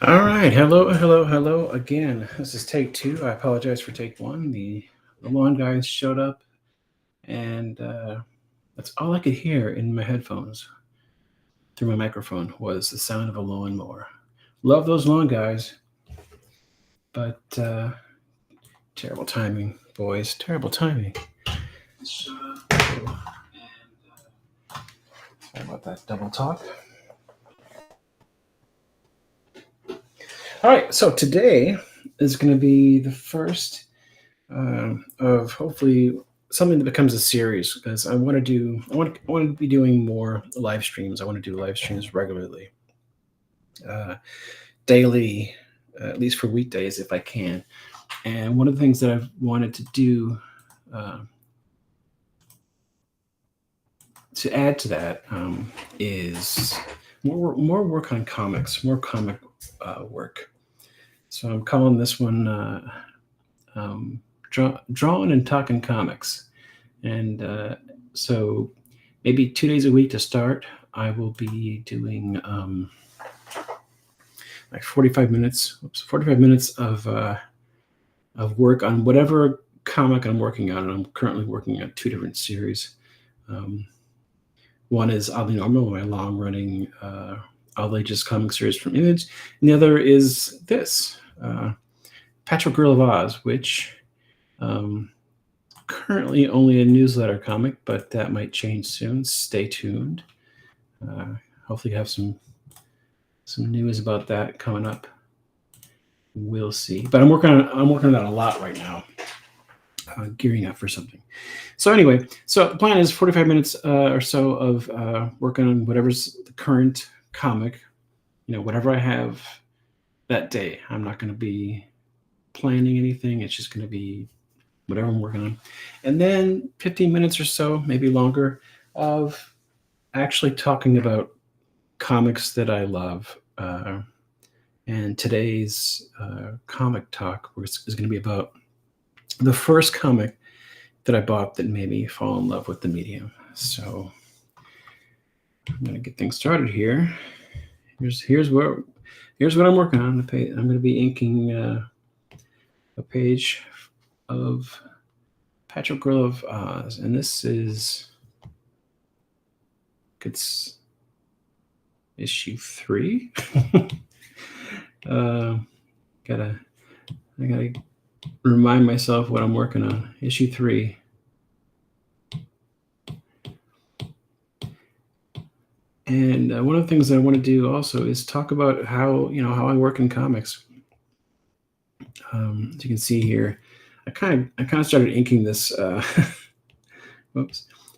All right. Hello again. This is take two. I apologize for take one. The lawn guys showed up, and that's all I could hear in my headphones through my microphone was the sound of a lawnmower. Love those lawn guys, but terrible timing, boys. Terrible timing. Showed up, and sorry about that double talk. All right. So today is going to be the first of hopefully something that becomes a series, because I want to be doing more live streams. I want to do live streams regularly, daily, at least for weekdays if I can. And one of the things that I've wanted to do to add to that is more work on comics, more comic work. So I'm calling this one Drawing and Talkin Comics. And so maybe 2 days a week to start, I will be doing like 45 minutes of work on whatever comic I'm working on. And I'm currently working on two different series. One is Oddly Normal, my long-running all ages comic series from Image, and the other is this, Patchwork Girl of Oz, which currently only a newsletter comic, but that might change soon. Stay tuned. Hopefully have some news about that coming up. We'll see. But I'm working on that a lot right now. Gearing up for something. So anyway, so the plan is 45 minutes or so of working on whatever's the current comic, whatever I have that day. I'm not going to be planning anything. It's just going to be whatever I'm working on. And then 15 minutes or so, maybe longer, of actually talking about comics that I love. And today's comic talk is going to be about the first comic that I bought that made me fall in love with the medium. So I'm going to get things started here. Here's what I'm working on. I'm going to be inking a page of Patchwork Girl of Oz, and this is issue 3. I gotta remind myself what I'm working on. Issue 3. And one of the things that I want to do also is talk about how I work in comics. As you can see here, I kind of started inking this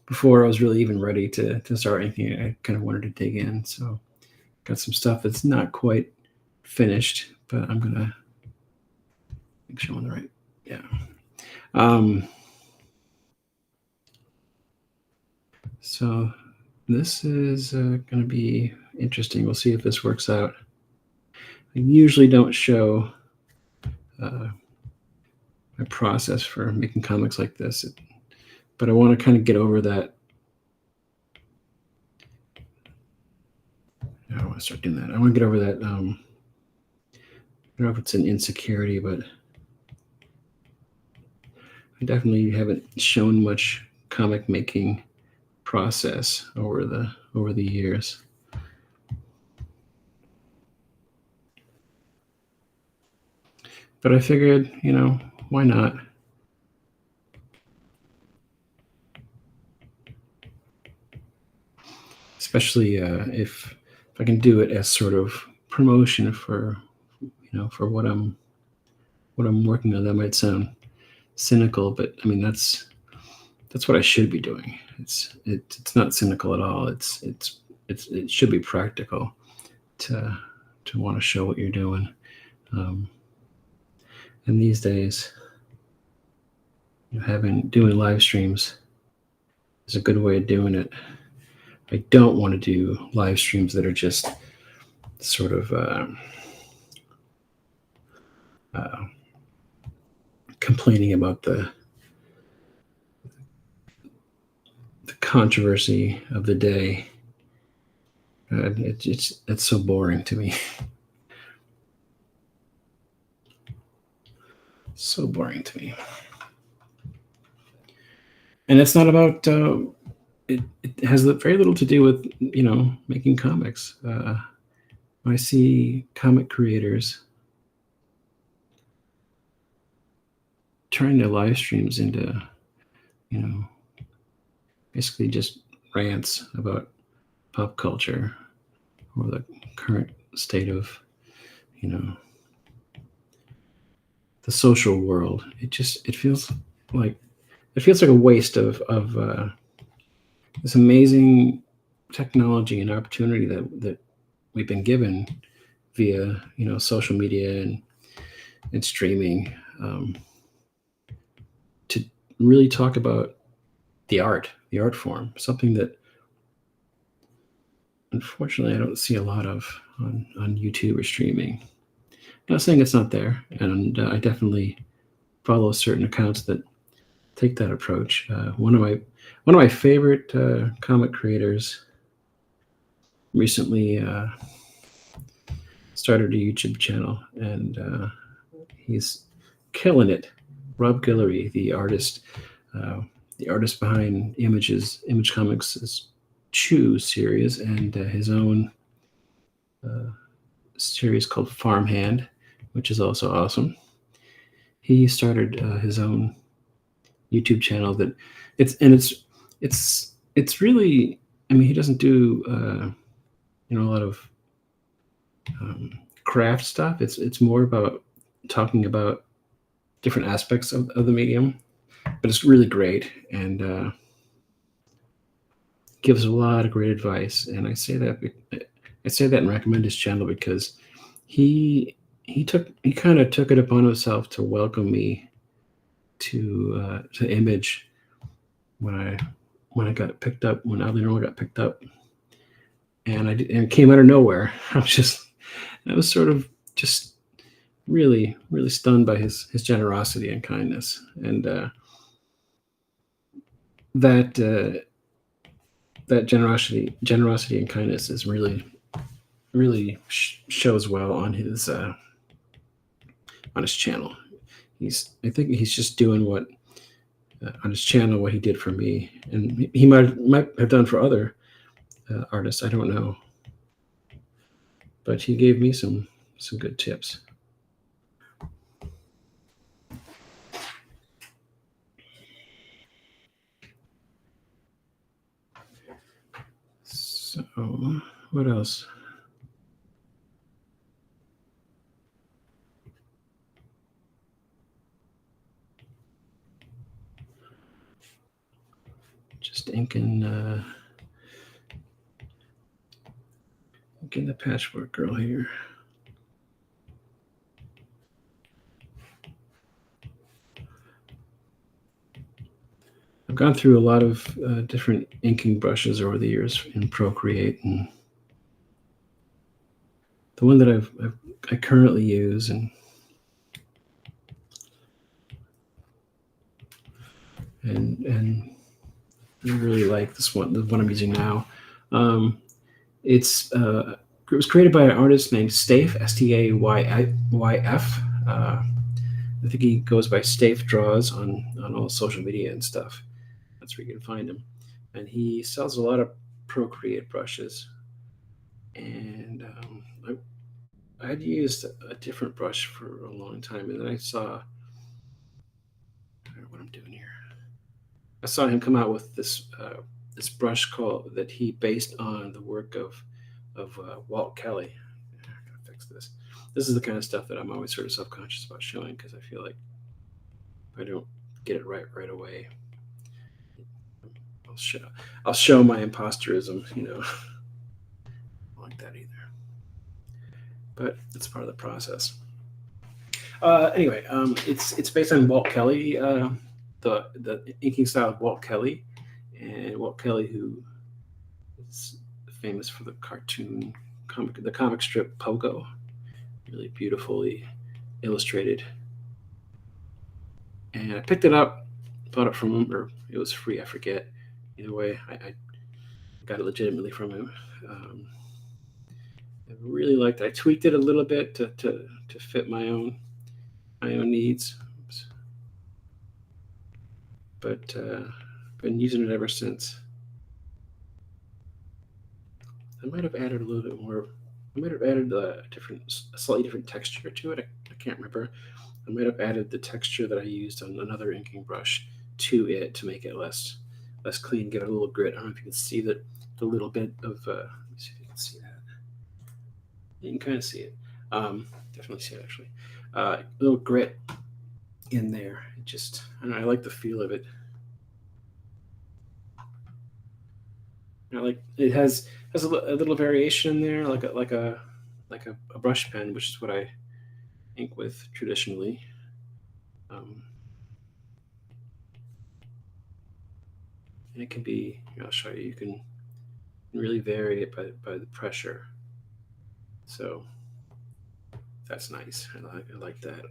before I was really even ready to start inking it. I kind of wanted to dig in, so got some stuff that's not quite finished, but I'm gonna make sure I'm on the right. Yeah. So this is going to be interesting. We'll see if this works out. I usually don't show my process for making comics like this, but I want to kind of get over that. I don't want to start doing that. I want to get over that. I don't know if it's an insecurity, but I definitely haven't shown much comic making process over the years. But I figured, why not? Especially if I can do it as sort of promotion for what I'm working on. That might sound cynical, but I mean that's what I should be doing. It's not cynical at all. It should be practical to want to show what you're doing. And these days, doing live streams is a good way of doing it. I don't want to do live streams that are just sort of complaining about the controversy of the day. It's so boring to me. So boring to me. And it's not about. It has very little to do with making comics. When I see comic creators turning their live streams into, basically just rants about pop culture or the current state of, the social world, it feels like a waste of this amazing technology and opportunity that we've been given via social media and streaming, to really talk about the art form, something that unfortunately I don't see a lot of on YouTube or streaming. I'm not saying it's not there, and I definitely follow certain accounts that take that approach. One of my favorite comic creators recently started a YouTube channel, and he's killing it. Rob Guillory, the artist behind Image Comics' Chew series, and his own series called Farmhand, which is also awesome. He started his own YouTube channel that it's really, I mean, he doesn't do a lot of craft stuff. It's more about talking about different aspects of the medium, but it's really great and gives a lot of great advice. And I say that and recommend his channel because he kind of took it upon himself to welcome me to Image when I got picked up, when Oddly Normal got picked up, and it came out of nowhere. I was sort of just really, really stunned by his generosity and kindness, and that generosity and kindness is really shows well on his channel. I think he's just doing what on his channel what he did for me, and he might have done for other artists. I don't know, but he gave me some good tips. So, what else? Just inking the Patchwork Girl here. I've gone through a lot of different inking brushes over the years in Procreate, and the one that I currently use and I really like this one, the one I'm using now. It was created by an artist named Stayf, Stayf. I think he goes by Stayf Draws on all social media and stuff. That's where you can find him. And he sells a lot of Procreate brushes. And I had used a different brush for a long time, and then I saw, I don't know what I'm doing here. I saw him come out with this brush that he based on the work of Walt Kelly. I gotta fix this. This is the kind of stuff that I'm always sort of self-conscious about showing because I feel like if I don't get it right away, I'll show my imposterism. I don't like that either. But it's part of the process. Anyway, it's based on Walt Kelly, the inking style of Walt Kelly, and Walt Kelly, who is famous for the comic strip Pogo, really beautifully illustrated. And I picked it up, bought it from him, or it was free, I forget. Either way, I got it legitimately from him. I really liked it. I tweaked it a little bit to fit my own needs. but been using it ever since. I might have added a little bit more. I might have added a slightly different texture to it. I can't remember. I might have added the texture that I used on another inking brush to it to make it less clean, give it a little grit. I don't know if you can see the little bit of. Let me see if you can see that. You can kind of see it. Definitely see it actually. A little grit in there. I don't know, I like the feel of it. Like it has a little variation in there, like a brush pen, which is what I ink with traditionally. And it can be, I'll show you. You can really vary it by the pressure. So that's nice. I like that.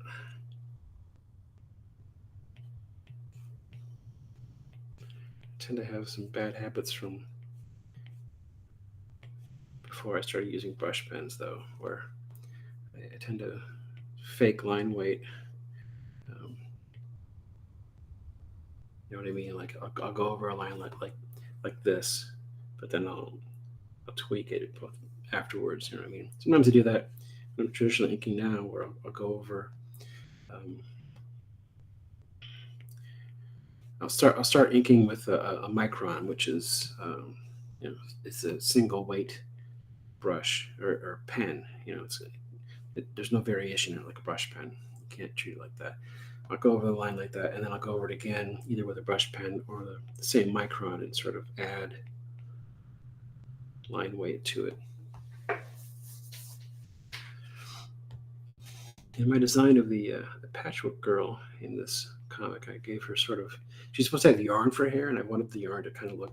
I tend to have some bad habits from before I started using brush pens, though, where I tend to fake line weight. You know what I mean? Like I'll go over a line like this, but then I'll tweak it afterwards. You know what I mean? Sometimes I do that when I'm traditionally inking now, where I'll go over. I'll start inking with a micron, which is it's a single weight brush or pen. There's no variation in it like a brush pen. You can't treat it like that. I'll go over the line like that, and then I'll go over it again, either with a brush pen or the same micron, and sort of add line weight to it. In my design of the patchwork girl in this comic, I gave her she's supposed to have yarn for hair, and I wanted the yarn to kind of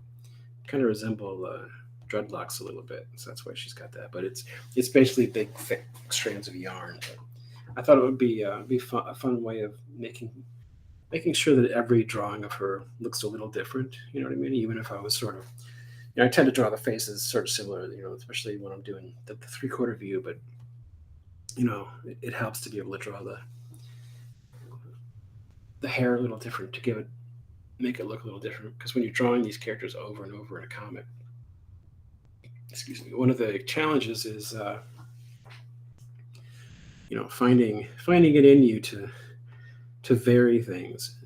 resemble dreadlocks a little bit, so that's why she's got that. But it's basically big, thick strands of yarn. But I thought it would be a fun way of making sure that every drawing of her looks a little different. You know what I mean? Even if I was sort of, I tend to draw the faces sort of similar, especially when I'm doing the 3/4 view. But it helps to be able to draw the hair a little different to make it look a little different. Because when you're drawing these characters over and over in a comic, one of the challenges is finding it in you to vary things.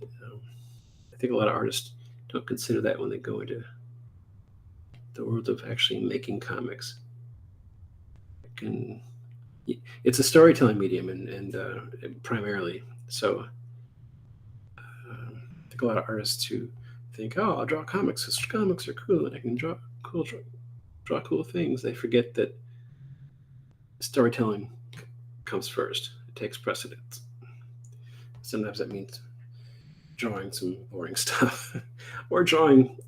I think a lot of artists don't consider that when they go into the world of actually making comics. It's a storytelling medium and primarily. So I think a lot of artists who think, oh, I'll draw comics because comics are cool and I can draw cool things. They forget that storytelling comes first. It takes precedence. Sometimes that means drawing some boring stuff or drawing,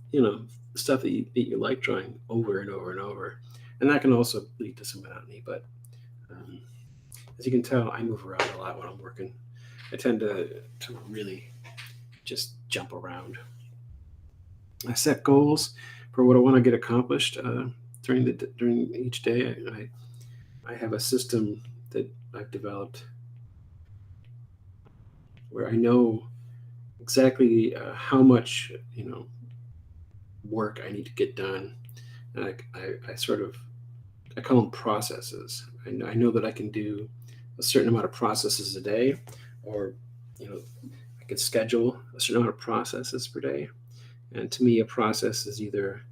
stuff that you like drawing over and over and over. And that can also lead to some monotony. But as you can tell, I move around a lot when I'm working. I tend to really just jump around. I set goals for what I want to get accomplished during each day. I have a system that I've developed where I know exactly how much work I need to get done. And I call them processes. I know that I can do a certain amount of processes a day, or I can schedule a certain amount of processes per day. And to me, a process is either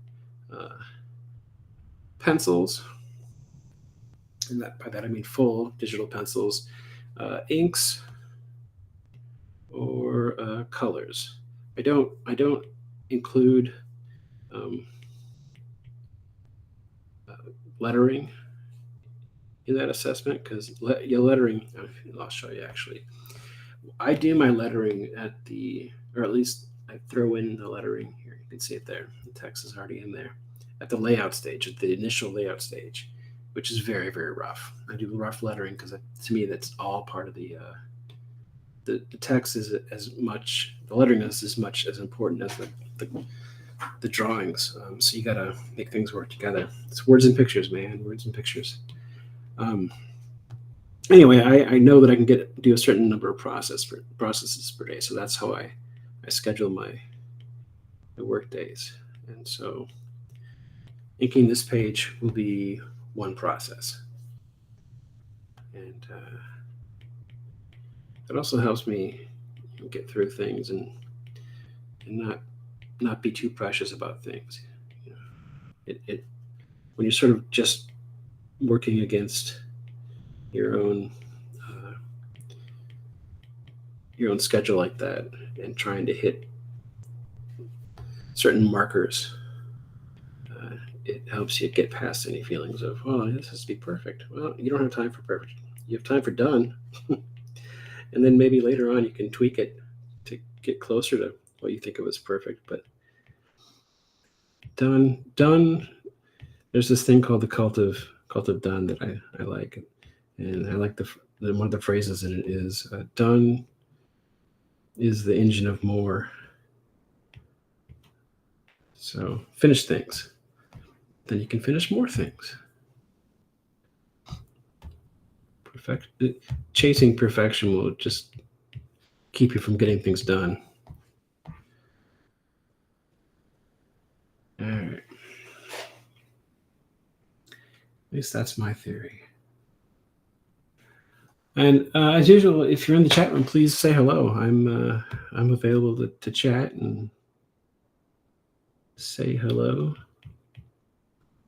pencils, and by that I mean full digital pencils, inks, or colors. I don't include lettering in that assessment, because lettering, I'll show you actually. I do my lettering or at least I throw in the lettering here. You can see it there. The text is already in there at the layout stage, at the initial layout stage, which is very, very rough. I do rough lettering because to me that's all part of the text is as much, the lettering is as much as important as the drawings. So you got to make things work together. It's words and pictures, man. Words and pictures. Anyway, I know that I can do a certain number of processes per day. So that's how I schedule my work days. And so inking this page will be one process. And it also helps me get through things and not be too precious about things. You know, it when you're sort of just working against your own schedule like that and trying to hit certain markers, it helps you get past any feelings of, oh, this has to be perfect. Well, you don't have time for perfect. You have time for done. And then maybe later on you can tweak it to get closer to what you think of as perfect. But done. There's this thing called the cult of done that I like, and I like the one of the phrases in it is done is the engine of more. So finish things, then you can finish more things. Chasing perfection will just keep you from getting things done. All right. At least that's my theory. And as usual, if you're in the chat room, please say hello. I'm available to chat and say hello.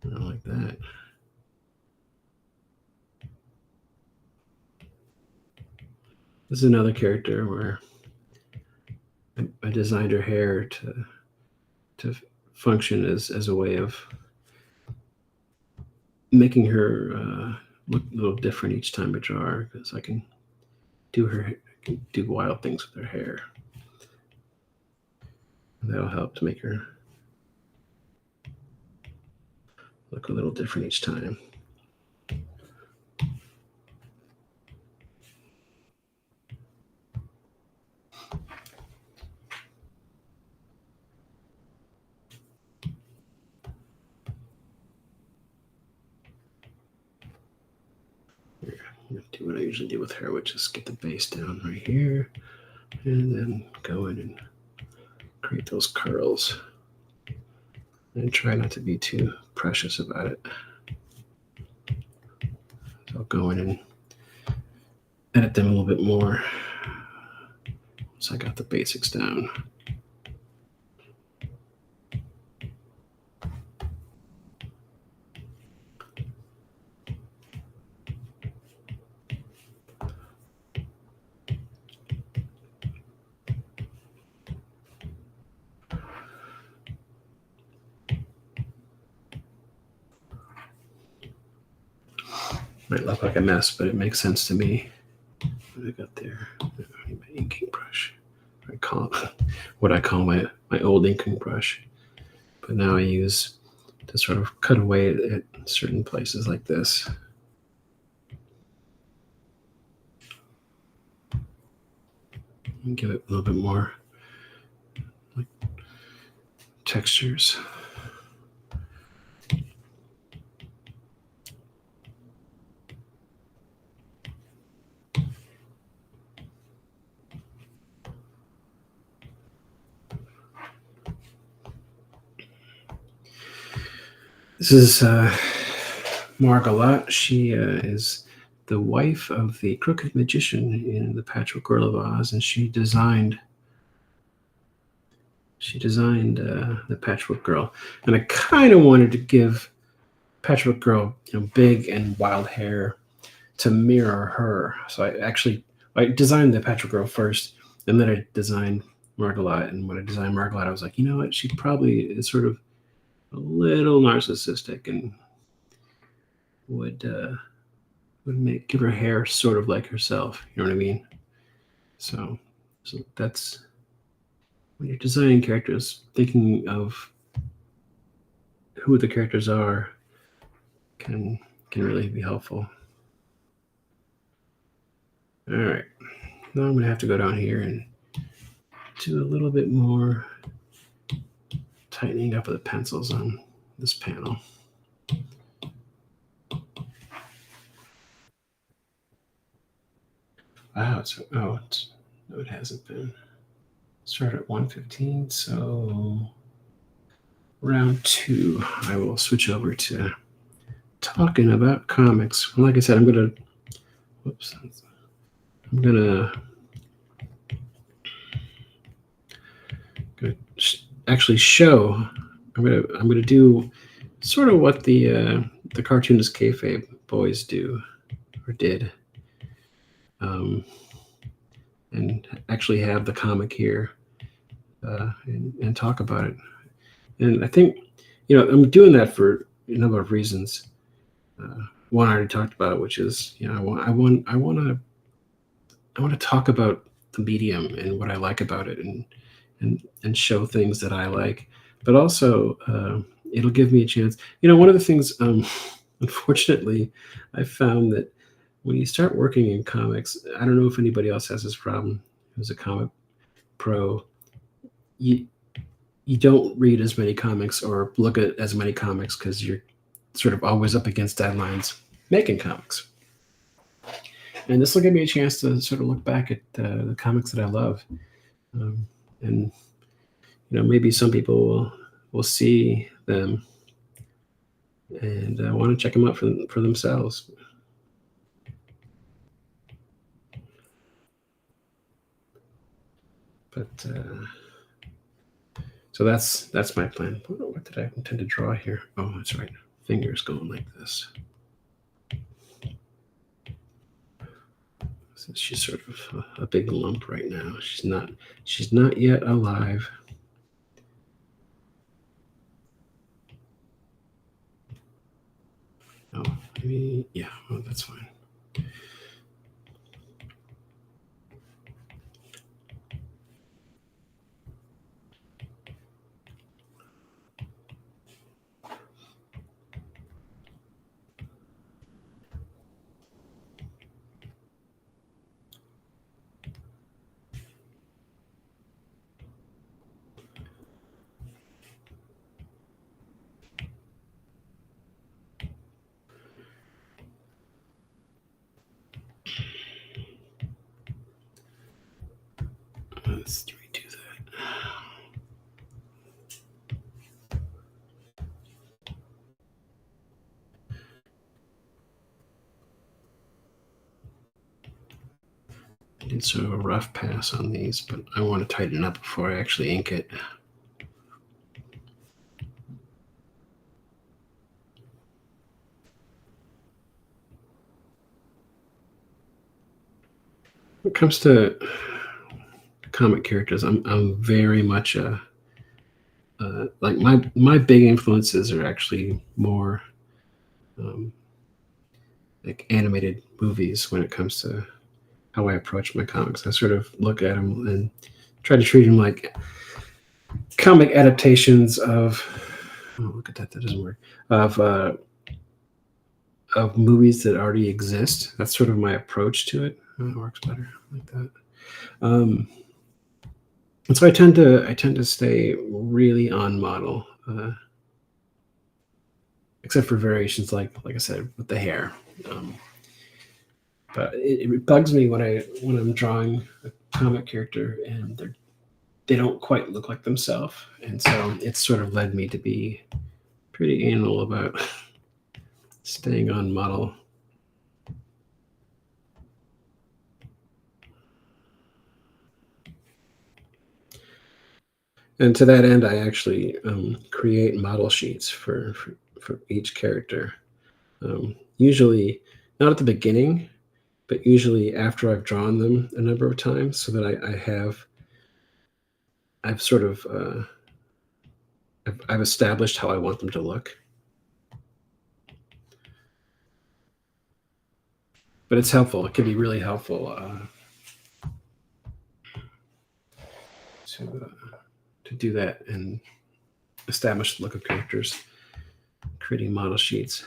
I like that. This is another character where I designed her hair to function as a way of making her look a little different each time I draw her, because I can do wild things with her hair. That'll help to make her look a little different each time. Do what I usually do with hair, which is get the base down right here, and then go in and create those curls. And try not to be too precious about it. So I'll go in and edit them a little bit more once I got the basics down. Might look like a mess, but it makes sense to me. What I got there? My inking brush. I call it what I call my old inking brush. But now I use to sort of cut away at certain places like this. And give it a little bit more like textures. This is Margalat. She is the wife of the Crooked Magician in the Patchwork Girl of Oz, and she designed the Patchwork Girl. And I kind of wanted to give Patchwork Girl, big and wild hair to mirror her. So I designed the Patchwork Girl first, and then I designed Margalat. And when I designed Margalat, I was like, you know what? She probably is sort of a little narcissistic and would give her hair sort of like herself. You know what I mean? So that's when you're designing characters, thinking of who the characters are can really be helpful. All right, now I'm gonna have to go down here and do a little bit more tightening up of the pencils on this panel. Wow, no, it hasn't been. Start at 1:15, so round 2, I will switch over to talking about comics. Like I said, I'm gonna actually show. I'm gonna do sort of what the cartoonist kayfabe boys do or did, and actually have the comic here and talk about it. And I think I'm doing that for a number of reasons. One I already talked about, which is I want to talk about the medium and what I like about it, and show things that I like, but also it'll give me a chance. One of the things, unfortunately, I found that when you start working in comics, I don't know if anybody else has this problem. Who's a comic pro, you don't read as many comics or look at as many comics because you're sort of always up against deadlines making comics. And this will give me a chance to sort of look back at the comics that I love, and maybe some people will see them and want to check them out for themselves. But so that's my plan. What did I intend to draw here? Oh, that's right. Fingers going like this. So she's sort of a big lump right now. She's not yet alive. Oh, maybe, yeah, well, that's fine. Let's redo that. I did sort of a rough pass on these, but I want to tighten up before I actually ink it. When it comes to comic characters, I'm very much like my big influences are actually more like animated movies when it comes to how I approach my comics. I sort of look at them and try to treat them like comic adaptations of. Oh, look at that! That doesn't work. Of movies that already exist. That's sort of my approach to it. It works better like that. And so I tend to stay really on model, except for variations like I said with the hair. But it bugs me when I'm drawing a comic character and they don't quite look like themselves, and so it's sort of led me to be pretty anal about staying on model. And to that end, I actually create model sheets for each character. Usually not at the beginning, but usually after I've drawn them a number of times, so that I've sort of I've established how I want them to look. But it's helpful. It can be really helpful to do that and establish the look of characters, creating model sheets.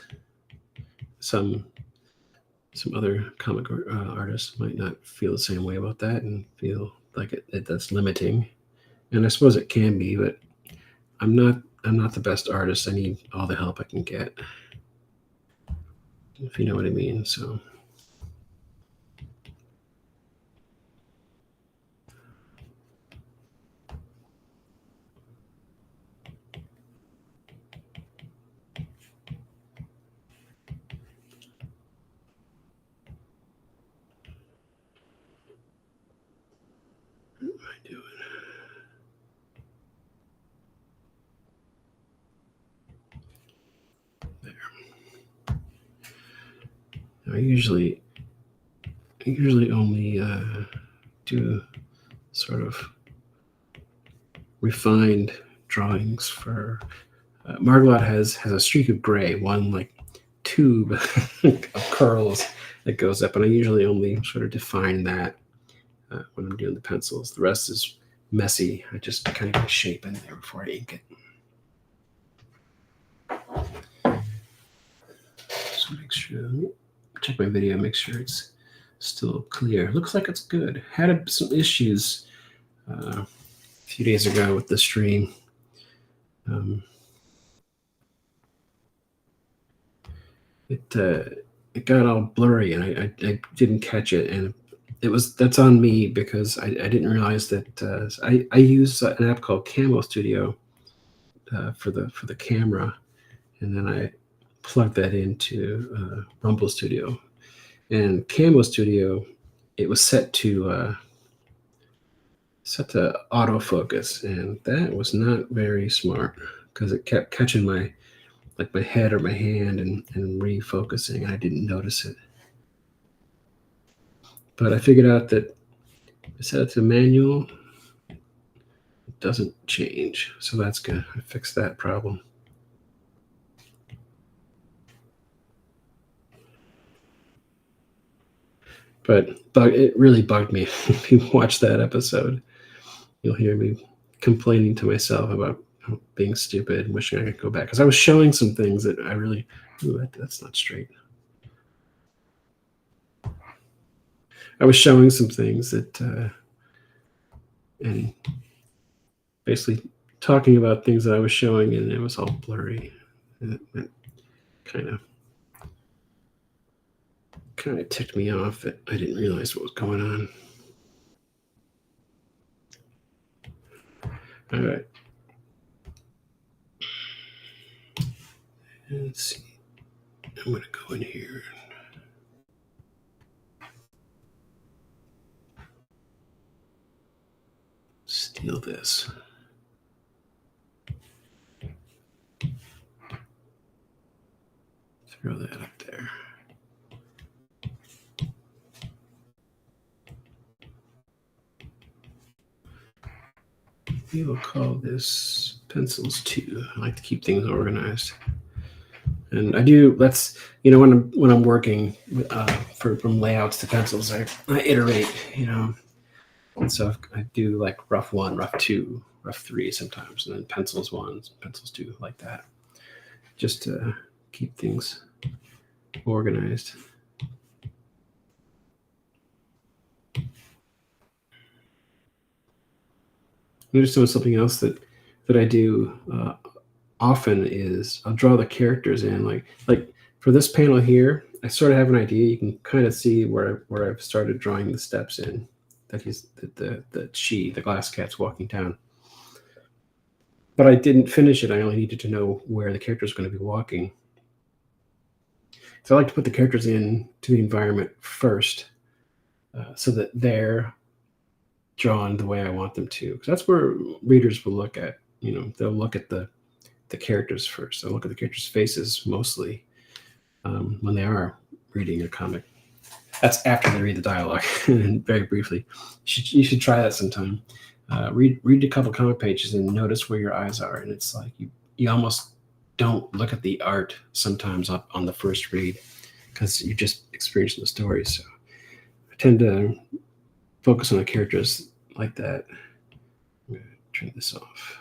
Some other comic artists might not feel the same way about that and feel like that's limiting. And I suppose it can be, but I'm not the best artist. I need all the help I can get, if you know what I mean. So doing? There. I usually only do sort of refined drawings for Margot has a streak of gray, one like tube of curls that goes up, and I usually only sort of define that when I'm doing the pencils. The rest is messy. I just kind of get a shape in there before I ink it. So make sure, check my video, make sure it's still clear. Looks like it's good. Had some issues a few days ago with the stream. It got all blurry, and I didn't catch it, and that's on me because I didn't realize that I use an app called Camo Studio for the camera, and then I plug that into Rumble Studio, and Camo Studio, it was set to autofocus, and that was not very smart because it kept catching my head or my hand and refocusing, and I didn't notice it. But I figured out that I set it to manual, it doesn't change, so that's good. I fixed that problem. But it really bugged me. If you watch that episode, you'll hear me complaining to myself about being stupid and wishing I could go back. Because I was showing some things that I really, that's not straight. I was showing some things that, and basically talking about things that I was showing, and it was all blurry. And it kind of ticked me off that I didn't realize what was going on. All right. Let's see. I'm going to go in here. Steal this. Throw that up there. We will call this pencils 2. I like to keep things organized. And I do, when I'm working from layouts to pencils, I iterate, and so I do like rough 1, rough 2, rough 3 sometimes, and then pencils 1, pencils 2, like that, just to keep things organized. I'm just doing something else that I do often is I'll draw the characters in, like for this panel here, I sort of have an idea. You can kind of see where I've started drawing the steps in, that the glass cat's walking down. But I didn't finish it. I only needed to know where the character is going to be walking. So I like to put the characters in to the environment first, so that they're drawn the way I want them to. Because that's where readers will look at. They'll look at the characters first. They'll look at the characters' faces mostly when they are reading a comic. That's after they read the dialogue. And very briefly, you should try that sometime. Read a couple comic pages and notice where your eyes are, and it's like you almost don't look at the art sometimes up on the first read because you're just experiencing the story. So I tend to focus on the characters like that. I'm going to turn this off.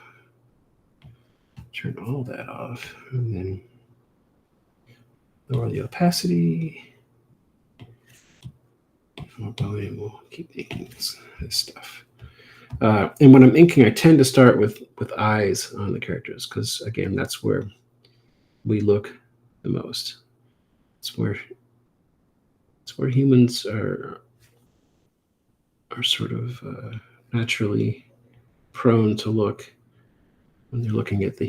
Turn all that off, and then lower the opacity. We'll keep inking this stuff. And when I'm inking, I tend to start with eyes on the characters because, again, that's where we look the most. It's where humans are sort of naturally prone to look when they're looking at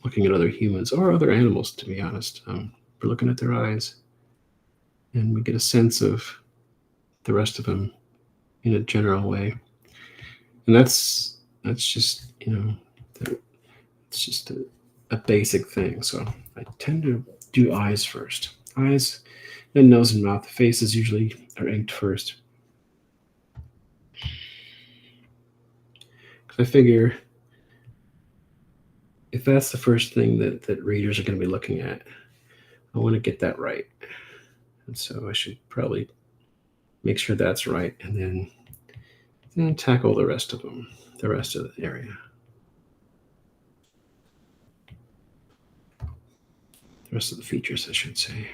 looking at other humans or other animals. To be honest, we're looking at their eyes, and we get a sense of the rest of them in a general way. And that's just, it's just a basic thing. So I tend to do eyes first. Eyes, then nose and mouth. Faces usually are inked first. Because I figure if that's the first thing that readers are going to be looking at, I want to get that right. And so I should probably make sure that's right, and then tackle the rest of them, the rest of the area. The rest of the features, I should say.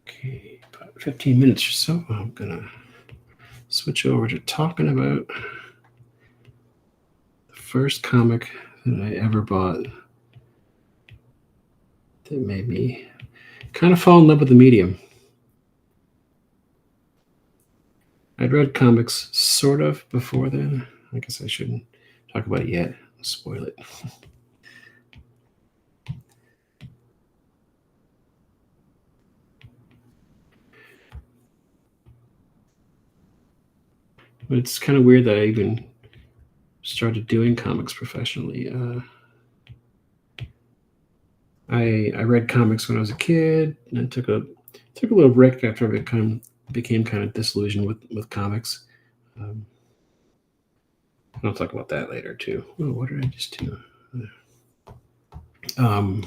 Okay, about 15 minutes or so, I'm gonna switch over to talking about the first comic that I ever bought that made me kind of fall in love with the medium. I'd read comics sort of before then. I guess I shouldn't talk about it yet. I'll spoil it. But it's kind of weird that I even started doing comics professionally. I read comics when I was a kid, and I took a little break after I became kind of disillusioned with comics. I'll talk about that later too. Oh, what did I just do? And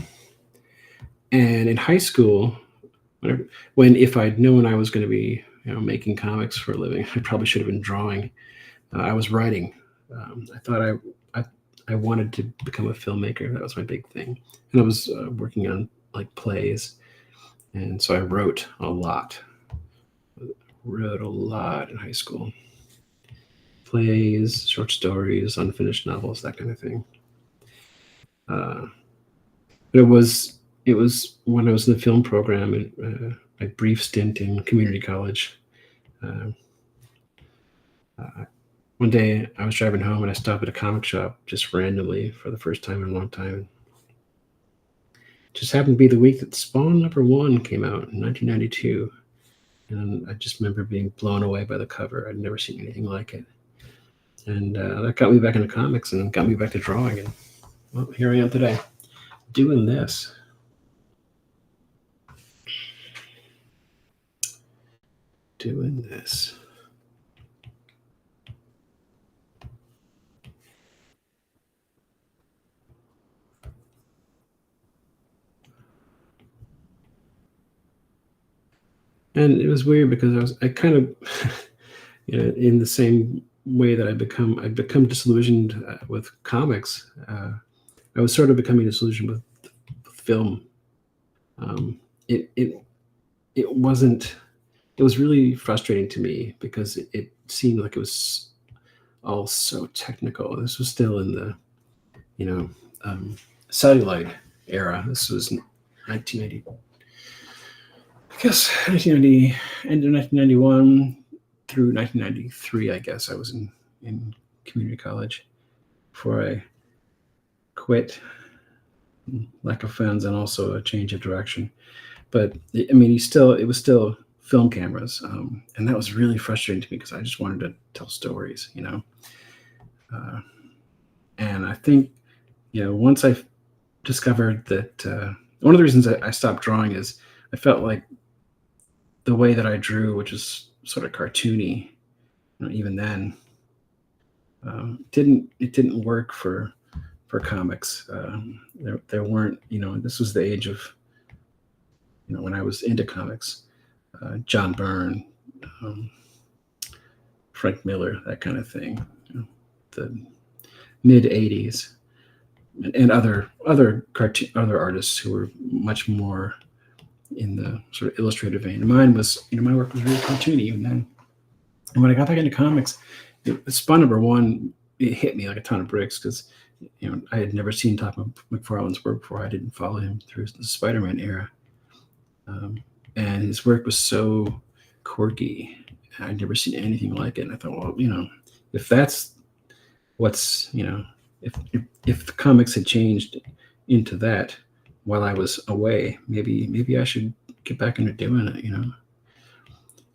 in high school, if I'd known I was going to be making comics for a living, I probably should have been drawing. I was writing. I thought I wanted to become a filmmaker. That was my big thing. And I was working on like plays, and so I wrote a lot. Wrote a lot in high school. Plays, short stories, unfinished novels, that kind of thing. But it was when I was in the film program, a brief stint in community college. One day I was driving home and I stopped at a comic shop just randomly for the first time in a long time. It just happened to be the week that Spawn #1 came out in 1992. And I just remember being blown away by the cover. I'd never seen anything like it. And that got me back into comics and got me back to drawing. And well, here I am today, doing this. Doing this. And it was weird because I kind of, in the same way that I'd become disillusioned with comics. I was sort of becoming disillusioned with film. It wasn't. It was really frustrating to me because it seemed like it was all so technical. This was still in the, celluloid era. This was 1990. I guess 1990, end of 1991 through 1993. I guess I was in community college before I quit. Lack of funds and also a change of direction. But I mean, it was still film cameras, and that was really frustrating to me because I just wanted to tell stories, and I think, once I discovered that one of the reasons I stopped drawing is I felt like the way that I drew, which is sort of cartoony, even then, didn't work for comics. There weren't, this was the age of, when I was into comics, John Byrne, Frank Miller, that kind of thing, the mid '80s, and other artists who were much more in the sort of illustrative vein. Mine was, my work was really cartoony even then. And when I got back into comics, Spawn #1, it hit me like a ton of bricks because, I had never seen Todd McFarlane's work before. I didn't follow him through the Spider-Man era. And his work was so quirky I'd never seen anything like it. And I thought, well, if that's what's, if the comics had changed into that while I was away, maybe I should get back into doing it,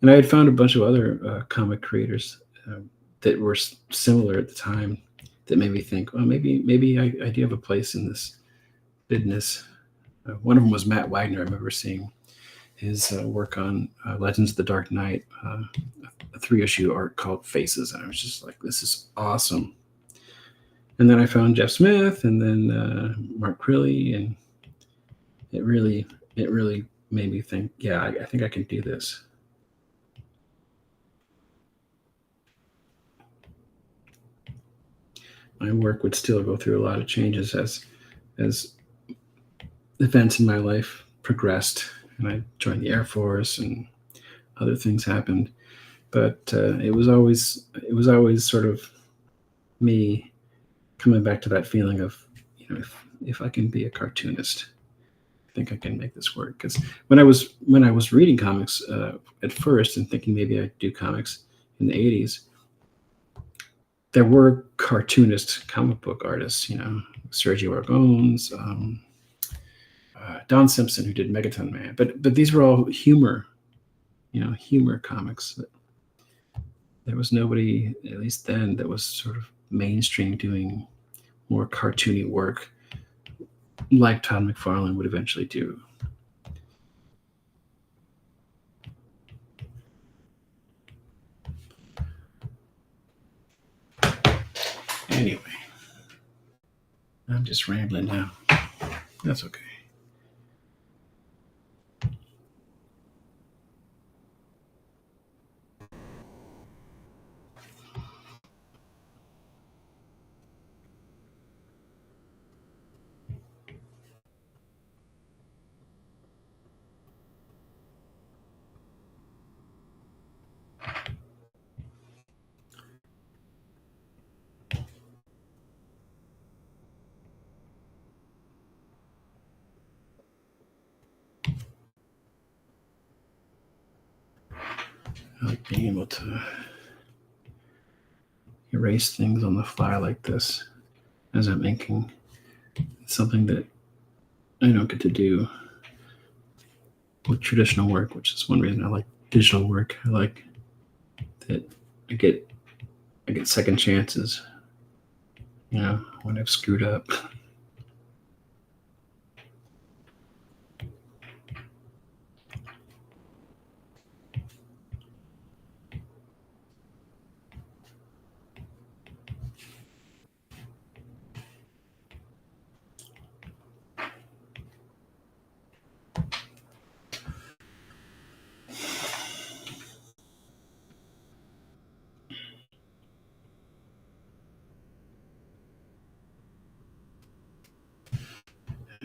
And I had found a bunch of other comic creators that were similar at the time that made me think, well, maybe I do have a place in this business. One of them was Matt Wagner. I remember seeing his work on Legends of the Dark Knight, a 3-issue arc called Faces, and I was just like, this is awesome. And then I found Jeff Smith, and then Mark Crilly, and it really made me think, yeah, I think I can do this. My work would still go through a lot of changes as events in my life progressed, and I joined the Air Force, and other things happened. But it was always sort of me coming back to that feeling of, if I can be a cartoonist, I think I can make this work. Because when I was reading comics at first and thinking maybe I'd do comics in the 80s, there were cartoonist comic book artists, Sergio Aragonés, Don Simpson, who did Megaton Man. But these were all humor comics. There was nobody, at least then, that was sort of mainstream doing more cartoony work like Todd McFarlane would eventually do. Anyway, I'm just rambling now. That's okay. I like being able to erase things on the fly like this as I'm inking. It's something that I don't get to do with traditional work, which is one reason I like digital work. I like that I get second chances, when I've screwed up.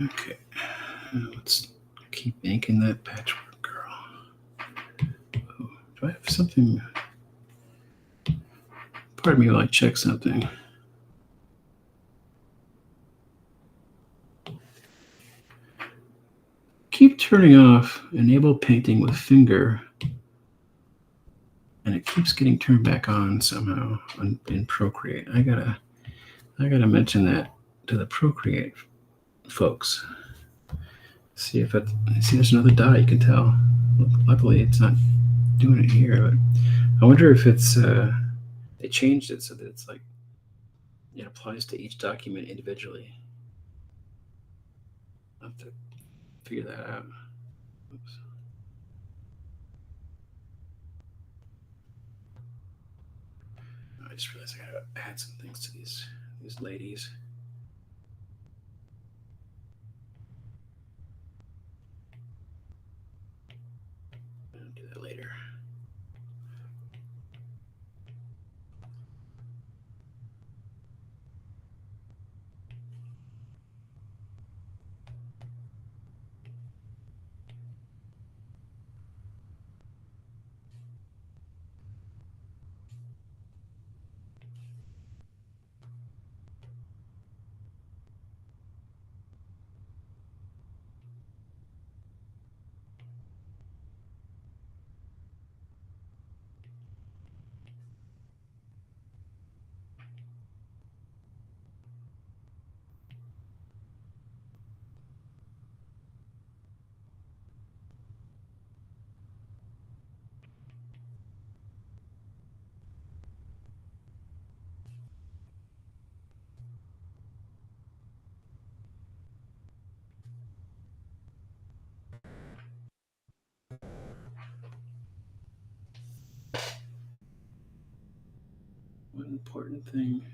Okay, let's keep making that patchwork, girl. Oh, do I have something? Pardon me while I check something. Keep turning off enable painting with finger, and it keeps getting turned back on somehow in Procreate. I gotta mention that to the Procreate folks. See there's another dot you can tell. Luckily it's not doing it here, but I wonder if it's they changed it so that it's like it applies to each document individually. I'll have to figure that out. Oops. I just realized I gotta add some things to these ladies. I'll do that later. One important thing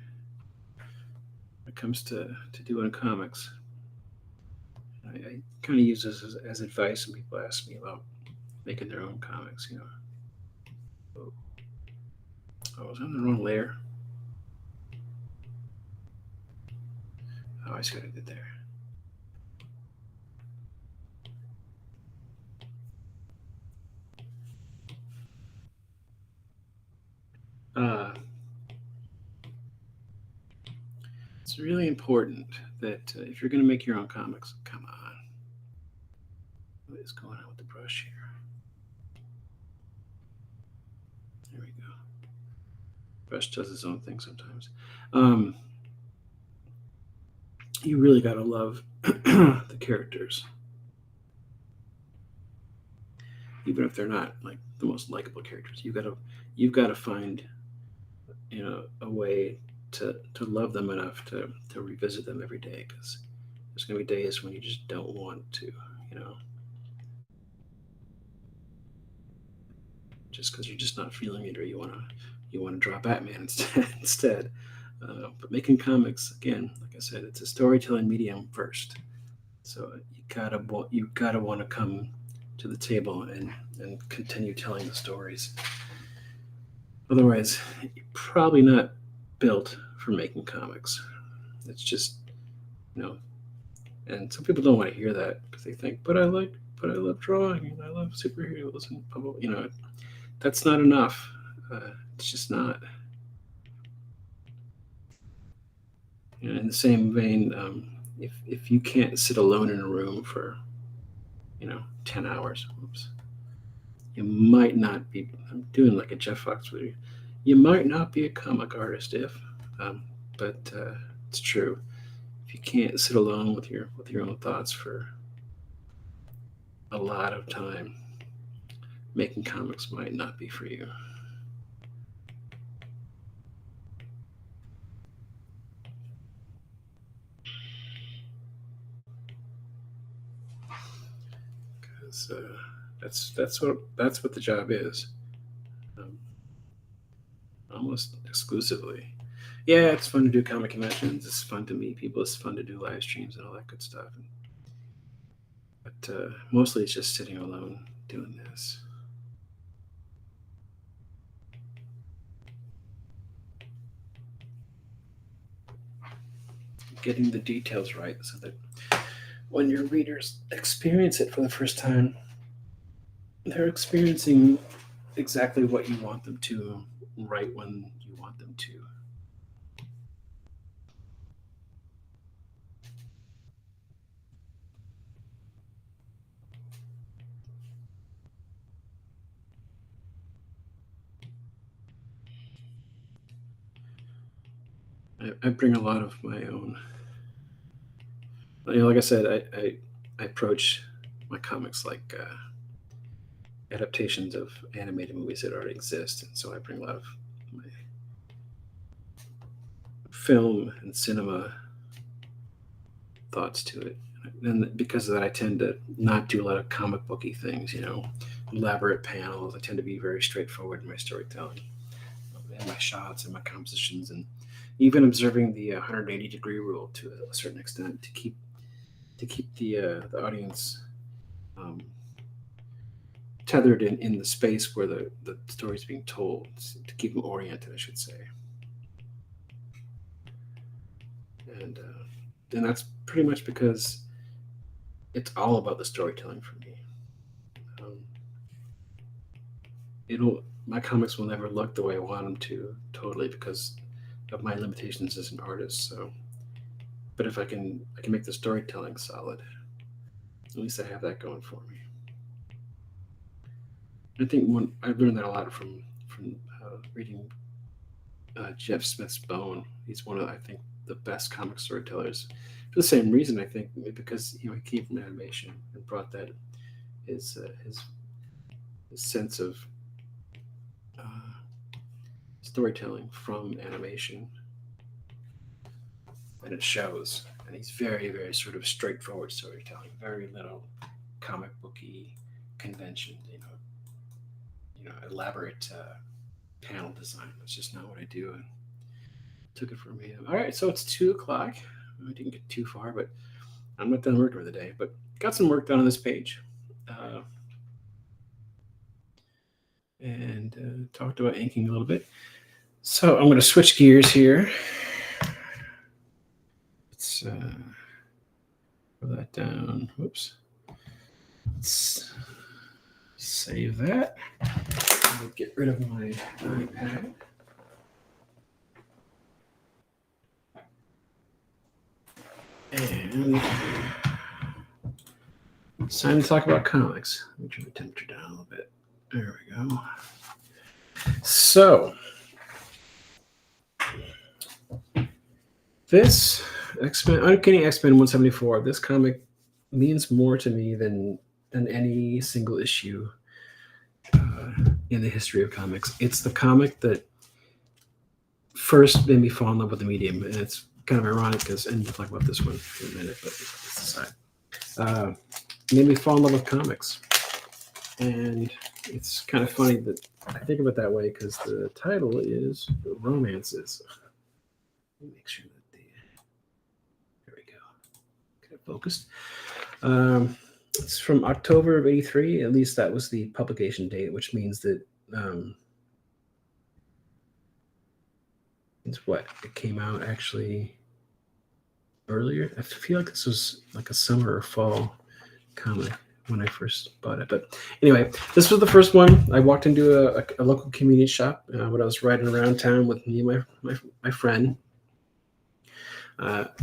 when it comes to doing comics, I kind of use this as advice when people ask me about making their own comics. Oh, I was on the wrong layer. Oh, I see what I did there. Uh, it's really important that if you're going to make your own comics, come on. What is going on with the brush here? There we go. Brush does its own thing sometimes. You really got to love the characters, even if they're not like the most likable characters. You've got to find a way to love them enough to revisit them every day, because there's going to be days when you just don't want to, just because you're just not feeling it, or you want to draw Batman instead. But making comics, again, like I said, it's a storytelling medium first. So you gotta want to come to the table and continue telling the stories. Otherwise, you're probably not built for making comics. It's just, and some people don't want to hear that because they think, but I love drawing and I love superheroes and blah, blah, that's not enough. It's just not. In the same vein, if you can't sit alone in a room for 10 hours, oops, you might not be. I'm doing like a Jeff Fox video. You might not be a comic artist but it's true. If you can't sit alone with your own thoughts for a lot of time, making comics might not be for you. Because that's what the job is, almost exclusively. Yeah, it's fun to do comic conventions. It's fun to meet people. It's fun to do live streams and all that good stuff. But mostly it's just sitting alone doing this. Getting the details right so that when your readers experience it for the first time, they're experiencing exactly what you want them to, right when you want them to. I bring a lot of my own. Like I said, I approach my comics like adaptations of animated movies that already exist, and so I bring a lot of my film and cinema thoughts to it. And because of that, I tend to not do a lot of comic booky things, elaborate panels. I tend to be very straightforward in my storytelling, and my shots and my compositions, and even observing the 180-degree rule to a certain extent to keep the audience tethered in the space where the story is being told, to keep them oriented, I should say. And that's pretty much because it's all about the storytelling for me. My comics will never look the way I want them to, totally, because of my limitations as an artist. So, but if I can make the storytelling solid, at least I have that going for me. I think I've learned that a lot from reading Jeff Smith's Bone. He's one of, I think, the best comic storytellers. For the same reason, I think, because he came from animation and brought that his sense of storytelling from animation, and it shows. And he's very, very sort of straightforward storytelling. Very little comic booky convention, elaborate panel design. That's just not what I do. And took it from him. All right, so it's 2:00. I didn't get too far, but I'm not done working for the day. But got some work done on this page, and talked about inking a little bit. So I'm going to switch gears here. Let's put that down. Whoops. Let's save that. I'll get rid of my iPad. And it's time to talk about comics. Let me turn the temperature down a little bit. There we go. So, this Uncanny X-Men 174, this comic means more to me than any single issue in the history of comics. It's the comic that first made me fall in love with the medium, and it's kind of ironic and we'll talk about this one in a minute, but it's aside. Made me fall in love with comics, and it's kind of funny that I think of it that way because the title is Romances. Let me make sure that there we go. Get it focused. It's from October of '83. At least that was the publication date, which means that it's what it came out actually earlier. I feel like this was like a summer or fall comic when I first bought it. But anyway, this was the first one. I walked into a local community shop when I was riding around town with me and my friend.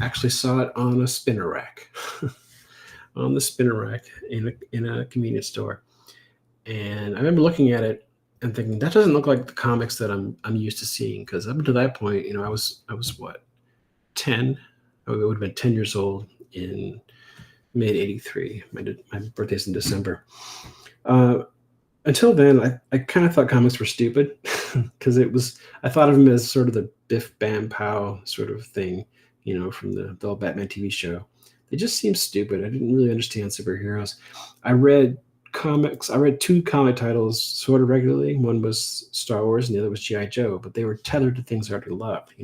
Actually saw it on a spinner rack. On the spinner rack in a convenience store. And I remember looking at it and thinking, that doesn't look like the comics that I'm used to seeing. Because up until that point, I was what, 10? I would have been 10 years old in mid '83. My birthday's in December. Until then, I kind of thought comics were stupid because I thought of them as sort of the Biff Bam Pow sort of thing, from the old Batman TV show. They just seemed stupid. I didn't really understand superheroes. I read comics. I read 2 comic titles sort of regularly. One was Star Wars and the other was G.I. Joe, but they were tethered to things I already loved,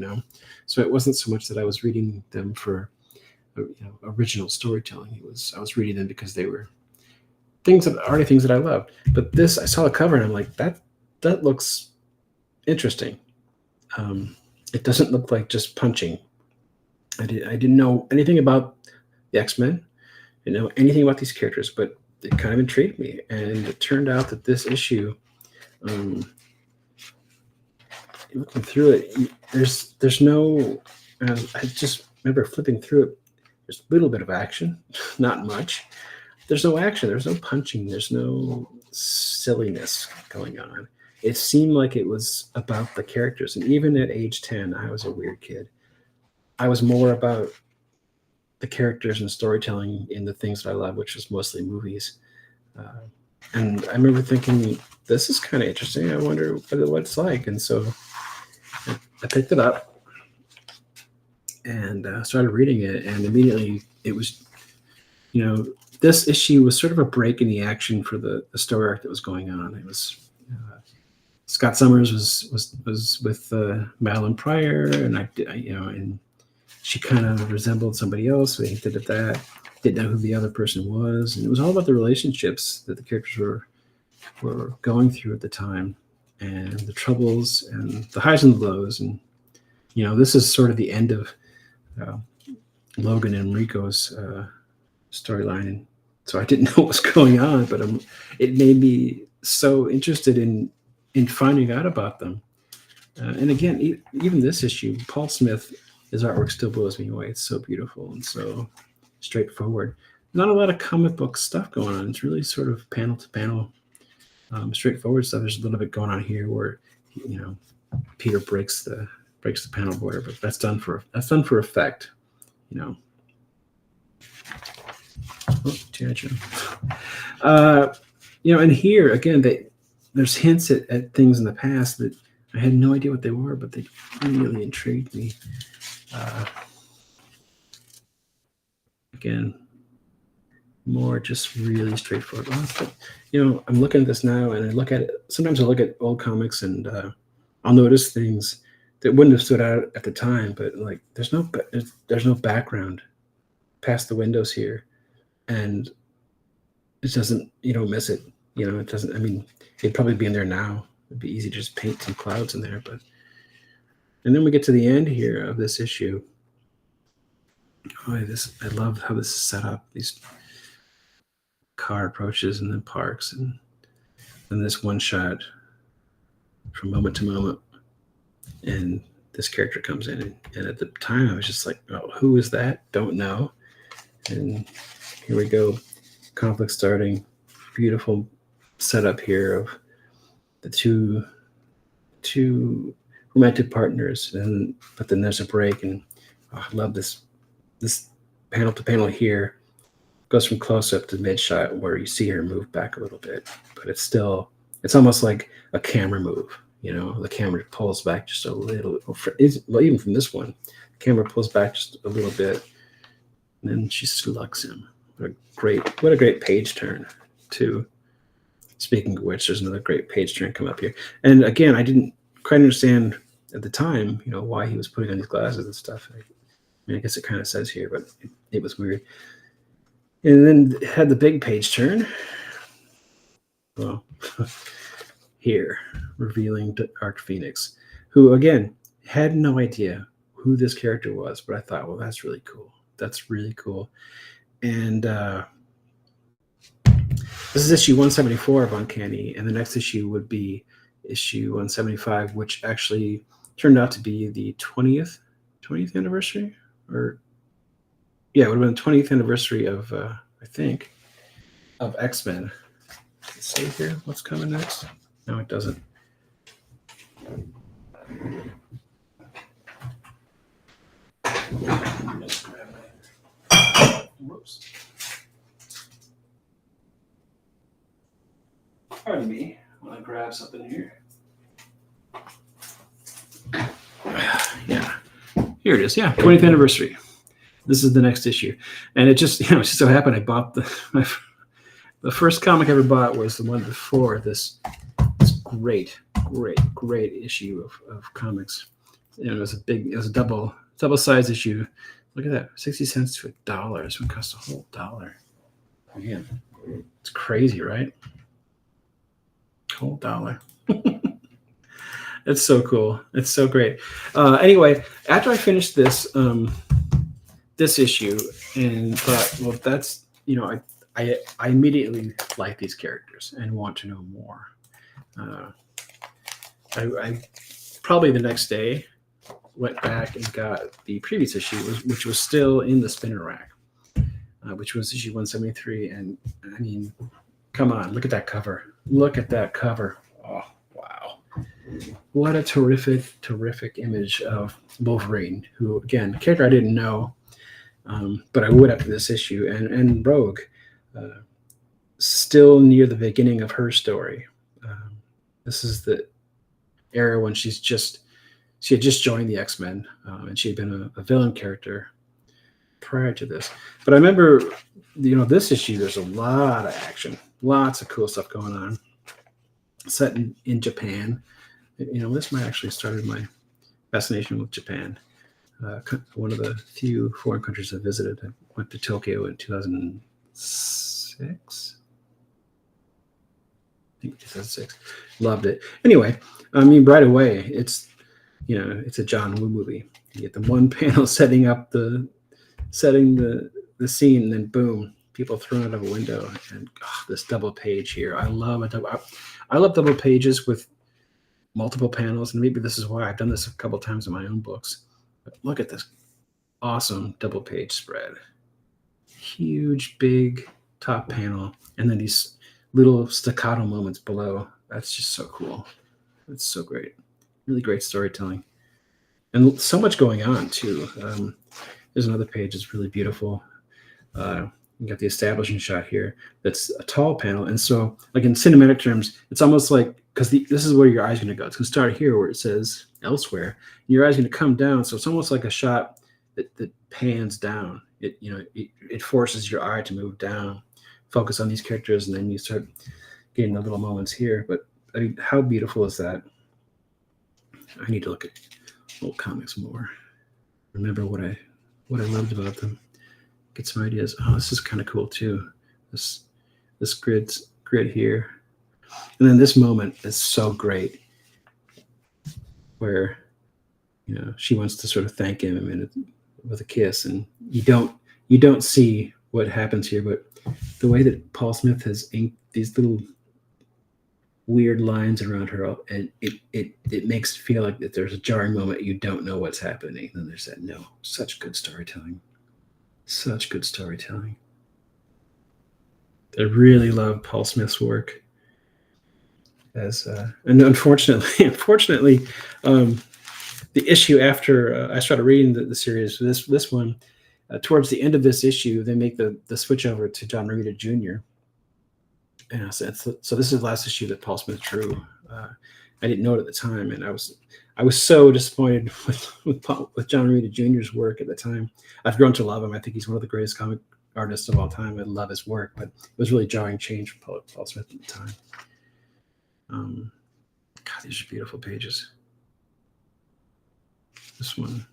So it wasn't so much that I was reading them for original storytelling. I was reading them because they were things that I loved. But this, I saw the cover and I'm like, that looks interesting. It doesn't look like just punching. I didn't know anything about the X-Men. I didn't know anything about these characters, but it kind of intrigued me. And it turned out that this issue, looking through it, there's no. I just remember flipping through it. There's a little bit of action, not much. There's no action. There's no punching. There's no silliness going on. It seemed like it was about the characters. And even at age 10, I was a weird kid. I was more about the characters and storytelling in the things that I love, which was mostly movies. And I remember thinking, this is kind of interesting. I wonder what it's like. And so I picked it up and started reading it. And immediately it was, this issue was sort of a break in the action for the story arc that was going on. It was Scott Summers was with Madeline Pryor, and and she kind of resembled somebody else. So he hinted at that. Didn't know who the other person was, and it was all about the relationships that the characters were going through at the time, and the troubles and the highs and the lows. And this is sort of the end of Logan and Rico's storyline, and so I didn't know what was going on, but it made me so interested in finding out about them. And again, even this issue, Paul Smith, his artwork still blows me away. It's so beautiful and so straightforward. Not a lot of comic book stuff going on. It's really sort of panel to panel, straightforward stuff. There's a little bit going on here where Peter breaks the panel border, but that's done for effect. Oh, and here again, there's hints at things in the past that I had no idea what they were, but they really intrigued me. Again, more just really straightforward ones. But I'm looking at this now, and I look at it. Sometimes I look at old comics, and I'll notice things that wouldn't have stood out at the time. But like, there's no background past the windows here, and it doesn't. You don't miss it. It doesn't. I mean, it'd probably be in there now. It'd be easy to just paint some clouds in there, and then we get to the end here of this issue. Oh, I love how this is set up. These car approaches and then parks, and then this one shot from moment to moment, and this character comes in, and at the time I was just like, oh, who is that? Don't know. And here we go, conflict starting. Beautiful setup here of the two romantic partners, but then there's a break, and I love this panel to panel here goes from close up to mid shot where you see her move back a little bit, but it's almost like a camera move. The camera pulls back just a little. Well, even from this one, the camera pulls back just a little bit, and then she slugs him. What a great page turn too. Speaking of which, there's another great page turn come up here. And again, I didn't quite understand at the time, why he was putting on these glasses and stuff. I guess it kind of says here, but it was weird. And then it had the big page turn. Well, here, revealing Dark Phoenix, who, again, had no idea who this character was, but I thought, well, that's really cool. That's really cool. And this is issue 174 of Uncanny, and the next issue would be issue 175, which actually turned out to be the 20th anniversary, it would have been the 20th anniversary of I think of X-Men. Let's see here what's coming next. No, it doesn't. Whoops. Pardon me when I grab something here. Yeah, here it is. Yeah, 20th anniversary. This is the next issue, and it just so happened I bought the first comic I ever bought was the one before this great issue of comics. It was a double size issue. Look at that, 60 cents to $1. It would cost a whole $1. Man, it's crazy, right? Whole $1. It's so cool. It's so great. Anyway, after I finished this issue and thought, well, that's I immediately like these characters and want to know more. I probably the next day went back and got the previous issue, which was still in the spinner rack, which was issue 173. And I mean, come on, look at that cover. Look at that cover. Oh, wow. What a terrific image of Wolverine, who, again, a character I didn't know, but I would after this issue. And Rogue, still near the beginning of her story. This is the era when she had just joined the X-Men, and she had been a villain character prior to this. But I remember, this issue, there's a lot of action, lots of cool stuff going on. Set in Japan. This might actually started my fascination with Japan. One of the few foreign countries I visited. I went to Tokyo in 2006. I think 2006. Loved it. Anyway, I mean, right away, it's a John Woo movie. You get the one panel setting the scene, and then boom, people thrown out of a window, and this double page here. I love double pages with multiple panels, and maybe this is why I've done this a couple times in my own books. But look at this awesome double page spread. Huge, big top panel, and then these little staccato moments below. That's just so cool. It's so great. Really great storytelling. And so much going on, too. There's another page that's really beautiful. You got the establishing shot here. That's a tall panel. And so, like in cinematic terms, it's almost like, because this is where your eye's going to go. It's going to start here where it says elsewhere. And your eye's going to come down. So it's almost like a shot that pans down. It forces your eye to move down. focus on these characters, and then you start getting the little moments here. But I mean, how beautiful is that? I need to look at old comics more. Remember what I loved about them. Get some ideas. Oh, this is kind of cool too. This grid here, and then this moment is so great, where she wants to sort of thank him with a kiss, and you don't see what happens here, but the way that Paul Smith has inked these little weird lines around her, and it makes it feel like that there's a jarring moment. You don't know what's happening. And there's that. No, such good storytelling. Such good storytelling. I really love Paul Smith's work. And unfortunately, the issue after I started reading the series, this one, towards the end of this issue, they make the switch over to John Romita Jr. And so this is the last issue that Paul Smith drew. I didn't know it at the time, and I was so disappointed with John Romita Jr.'s work at the time. I've grown to love him. I think he's one of the greatest comic artists of all time. I love his work, but it was really jarring change for Paul Smith at the time. God, these are beautiful pages. This one,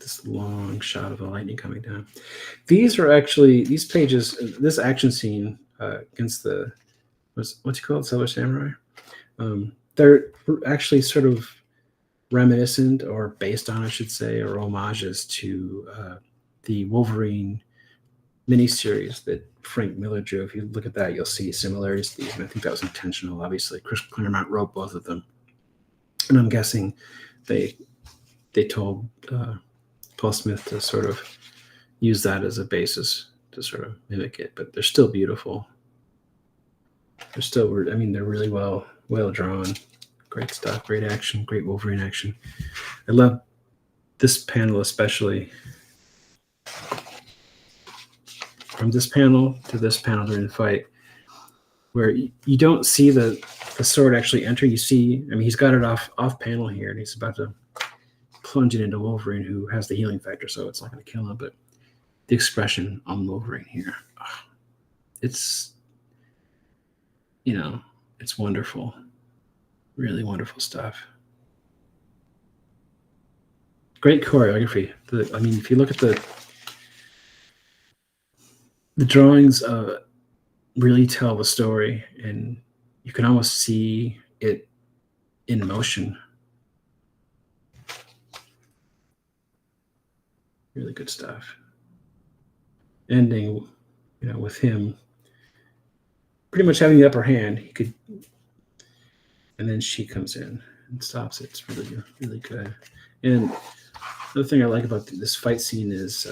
this long shot of the lightning coming down. These pages, this action scene against the, what's he called, Silver Samurai? They're actually sort of reminiscent, or based on, I should say, or homages to the Wolverine miniseries that Frank Miller drew. If you look at that, you'll see similarities to these, and I think that was intentional. Obviously, Chris Claremont wrote both of them, and I'm guessing they told Paul Smith to sort of use that as a basis to sort of mimic it. But they're still beautiful. They're really well drawn. Great stuff. Great action. Great Wolverine action. I love this panel especially. From this panel to this panel during the fight, where you don't see the sword actually enter. You see, he's got it off panel here, and he's about to plunge it into Wolverine, who has the healing factor, so it's not going to kill him. But the expression on Wolverine here, it's wonderful. Really wonderful stuff. Great choreography. If you look at the drawings, really tell the story, and you can almost see it in motion. Really good stuff. Ending, with him pretty much having the upper hand. He could, and then she comes in and stops it. It's really, really good. And the other thing I like about this fight scene is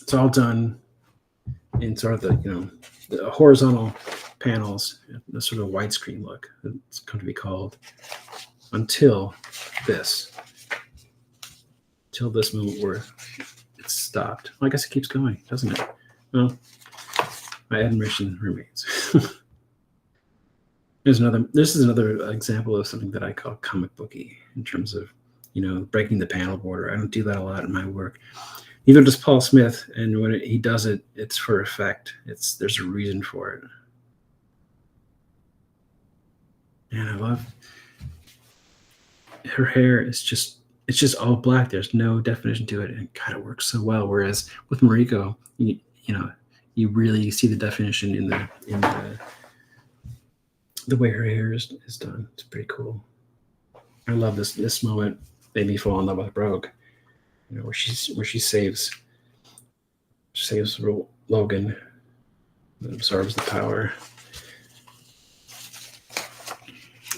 it's all done in sort of the horizontal panels, the sort of widescreen look. It's come to be called, until this moment where it's stopped. Well, I guess it keeps going, doesn't it? Well, my admiration remains. This is another example of something that I call comic booky in terms of, breaking the panel border. I don't do that a lot in my work. Neither does Paul Smith, and when he does it, it's for effect. There's a reason for it. And I love her hair. It's just all black. There's no definition to it, and it kind of works so well. Whereas with Mariko, you really see the definition in the way her hair is done. It's pretty cool. I love this moment. Made me fall in love with Rogue. Where she saves Logan, and absorbs the power,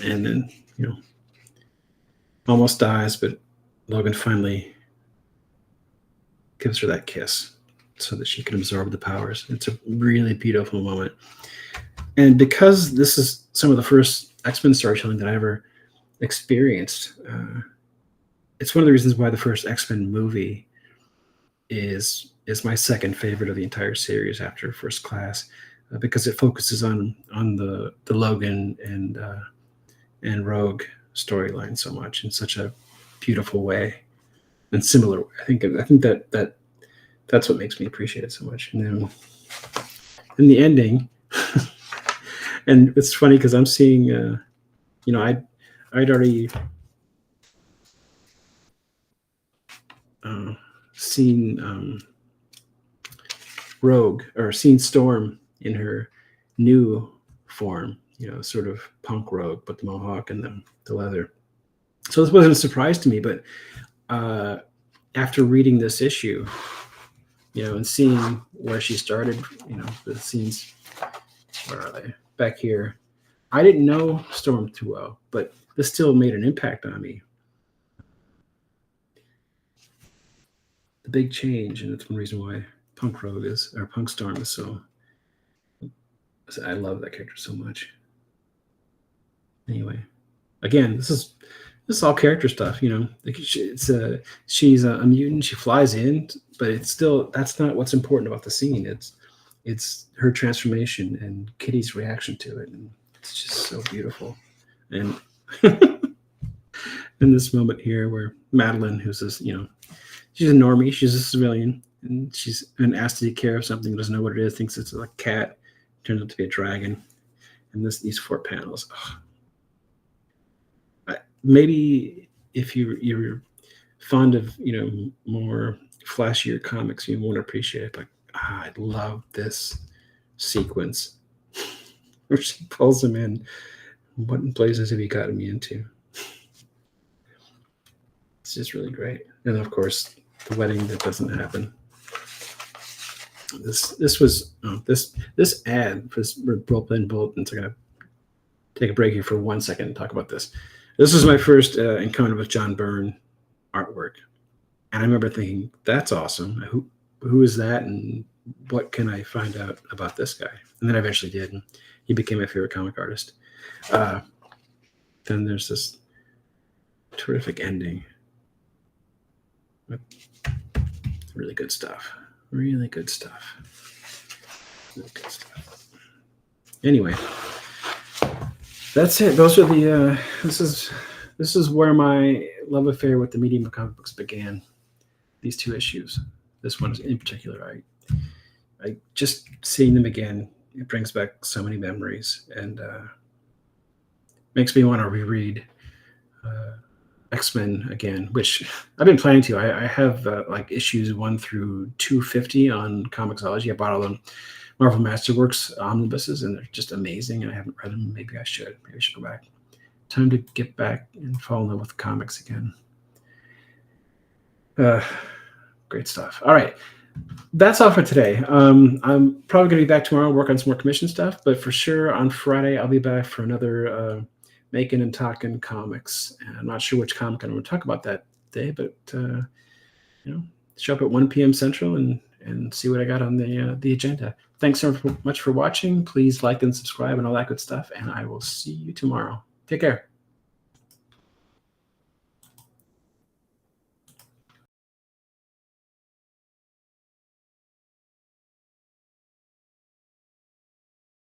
and then almost dies, but Logan finally gives her that kiss so that she can absorb the powers. It's a really beautiful moment, and because this is some of the first X-Men storytelling that I ever experienced. It's one of the reasons why the first X-Men movie is my second favorite of the entire series after First Class, because it focuses on the Logan and Rogue storyline so much in such a beautiful way and similar way. I think that's what makes me appreciate it so much. And then in the ending, and it's funny because I'm seeing, I'd already seen Rogue, or seen Storm in her new form, sort of punk Rogue, but the mohawk and the leather. So this wasn't a surprise to me, but after reading this issue, and seeing where she started, the scenes, where are they? Back here. I didn't know Storm too well, but this still made an impact on me. The big change, and it's one reason why Punk Storm is so. I love that character so much. Anyway, again, this is all character stuff, she's a mutant. She flies in, but it's still, that's not what's important about the scene. It's her transformation and Kitty's reaction to it, and it's just so beautiful. And in this moment here, where Madeline, who's this, she's a normie, she's a civilian, and she's been asked to take care of something, doesn't know what it is, thinks it's a cat, turns out to be a dragon, and these 4 panels. Maybe if you're fond of more flashier comics, you won't appreciate it. But I love this sequence where she pulls him in. What places have you gotten me into? It's just really great. And of course, the wedding that doesn't happen. This ad was Brooklyn Bulletin. So I'm gonna take a break here for 1 second and talk about this. This was my first encounter with John Byrne artwork, and I remember thinking, "That's awesome. Who is that, and what can I find out about this guy?" And then I eventually did, and he became my favorite comic artist. Then there's this terrific ending. Really good stuff. Really good stuff. Really good stuff. Anyway, that's it. Those are the. This is where my love affair with the medium of comic books began. These 2 issues. This one in particular. I just seeing them again. It brings back so many memories, and makes me want to reread X-Men again, which I've been planning to. I have like issues 1 through 250 on Comixology. I bought all the Marvel Masterworks omnibuses, and they're just amazing. And I haven't read them. Maybe I should go back. Time to get back and fall in love with comics again. Great stuff. All right. That's all for today. I'm probably going to be back tomorrow, work on some more commission stuff, but for sure on Friday, I'll be back for another Makin and Talkin comics. And I'm not sure which comic I'm going to talk about that day, but show up at 1 p.m. Central and see what I got on the agenda. Thanks so much for watching. Please like and subscribe and all that good stuff, and I will see you tomorrow. Take care.